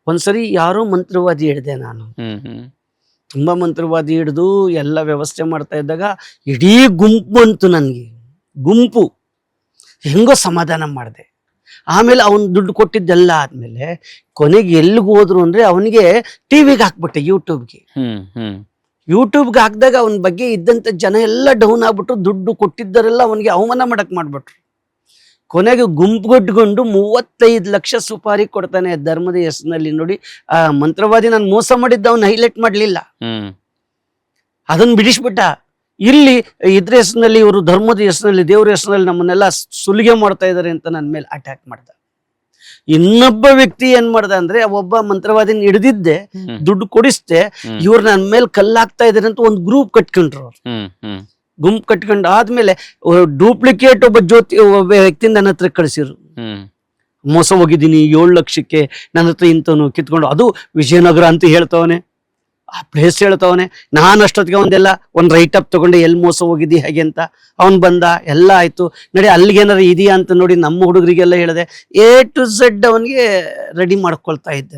ಒಂದ್ಸರಿ ಯಾರೋ ಮಂತ್ರವಾದಿ ಹಿಡ್ದೆ ನಾನು. ತುಂಬಾ ಮಂತ್ರವಾದಿ ಹಿಡಿದು ಎಲ್ಲ ವ್ಯವಸ್ಥೆ ಮಾಡ್ತಾ ಇದ್ದಾಗ ಇಡೀ ಗುಂಪು ಬಂತು ನನಗೆ. ಗುಂಪು ಹೆಂಗೋ ಸಮಾಧಾನ ಮಾಡಿದೆ. ಆಮೇಲೆ ಅವನು ದುಡ್ಡು ಕೊಟ್ಟಿದ್ದೆಲ್ಲ ಆದ್ಮೇಲೆ ಕೊನೆಗೆ ಎಲ್ಲಿಗೆ ಹೋದ್ರು ಅಂದ್ರೆ ಅವನಿಗೆ ಟಿವಿಗೆ ಹಾಕ್ಬಿಟ್ಟೆ, ಯೂಟ್ಯೂಬ್ಗೆ ಹಾಕಿದಾಗ ಅವನ ಬಗ್ಗೆ ಇದ್ದಂತ ಜನ ಎಲ್ಲ ಡೌನ್ ಆಗ್ಬಿಟ್ರು. ದುಡ್ಡು ಕೊಟ್ಟಿದ್ದರೆಲ್ಲ ಅವನಿಗೆ ಅವಮಾನ ಮಾಡಕ್ ಮಾಡ್ಬಿಟ್ರು. ಕೊನೆಗೆ ಗುಂಪುಗಟ್ಕೊಂಡು 35 ಲಕ್ಷ ಸುಪಾರಿ ಕೊಡ್ತಾನೆ ಧರ್ಮದ ಹೆಸರಿನಲ್ಲಿ. ನೋಡಿ, ಆ ಮಂತ್ರವಾದಿ ನಾನು ಮೋಸ ಮಾಡಿದ್ದ ಅವನು ಹೈಲೈಟ್ ಮಾಡ್ಲಿಲ್ಲ, ಅದನ್ನ ಬಿಡಿಸ್ಬಿಟ್ಟ. ಇಲ್ಲಿ ಇದ್ರ ಹೆಸರಿನಲ್ಲಿ, ಇವರು ಧರ್ಮದ ಹೆಸರಿನಲ್ಲಿ, ದೇವ್ರ ಹೆಸರಿನಲ್ಲಿ ನಮ್ಮನ್ನೆಲ್ಲ ಸುಲಿಗೆ ಮಾಡ್ತಾ ಇದಾರೆ ಅಂತ ನನ್ನ ಮೇಲೆ ಅಟ್ಯಾಕ್ ಮಾಡ್ದ. ಇನ್ನೊಬ್ಬ ವ್ಯಕ್ತಿ ಏನ್ ಮಾಡ್ದ ಅಂದ್ರೆ, ಒಬ್ಬ ಮಂತ್ರವಾದಿನ ಹಿಡಿದಿದ್ದೆ, ದುಡ್ಡು ಕೊಡಿಸ್ದೆ, ಇವ್ರು ನನ್ನ ಮೇಲೆ ಕಲ್ಲಾಗ್ತಾ ಇದಾರೆ ಅಂತ ಒಂದು ಗ್ರೂಪ್ ಕಟ್ಕೊಂಡ್ರು. ಗುಂಪು ಕಟ್ಕೊಂಡು ಆದ್ಮೇಲೆ ಡೂಪ್ಲಿಕೇಟ್ ಒಬ್ಬ ವ್ಯಕ್ತಿ ನನ್ನ ಹತ್ರ ಕಳಿಸಿರು. ಮೋಸ ಹೋಗಿದ್ದೀನಿ 7 ಲಕ್ಷಕ್ಕೆ, ನನ್ನ ಹತ್ರ ಇಂಥವನು ಕಿತ್ಕೊಂಡು, ಅದು ವಿಜಯನಗರ ಅಂತ ಹೇಳ್ತವನೆ, ಆ ಪ್ಲೇಸ್ ಹೇಳ್ತವನೆ. ನಾನು ಅಷ್ಟೊತ್ತಿಗೆ ಒಂದು ರೈಟ್ ಅಪ್ ತಗೊಂಡೆ, ಎಲ್ಲಿ ಮೋಸ ಹೋಗಿದ್ದಿ ಹೇಗೆ ಅಂತ. ಅವನ್ ಬಂದ, ಎಲ್ಲ ಆಯ್ತು, ನಡಿ ಅಲ್ಲಿಗೆ ಏನಾರು ಇದೆಯಾ ಅಂತ ನೋಡಿ ನಮ್ಮ ಹುಡುಗರಿಗೆಲ್ಲ ಹೇಳಿದೆ. A to Z ಅವನಿಗೆ ರೆಡಿ ಮಾಡ್ಕೊಳ್ತಾ ಇದ್ದೆ.